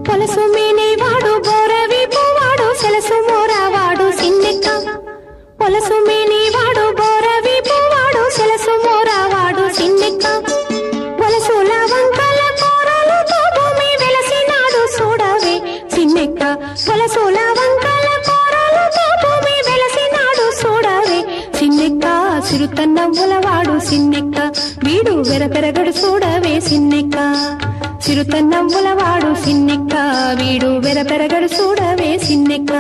పొలసు మేనేవాడు బోరవి పోవాడు సెలసు మోరావాడు సిన్నెక్క పొలసు మేనేవాడు బోరవి పోవాడు సెలసు మోరావాడు సిన్నెక్క వలసుల వంకల కూరలతో భూమి వెలసినాడు చూడవే సిన్నెక్క వలసుల వంకల కూరలతో భూమి వెలసినాడు చూడవే సిన్నెక్క సిరుతన్నవ్వులవాడు సిన్నెక్క వీడు వెరపెరగడు చూడవే సిన్నెక్క సిరుతన్నవ్వులవాడు సిన్నెక్క వీడు వెరపెరగడు చూడవే సిన్నెక్క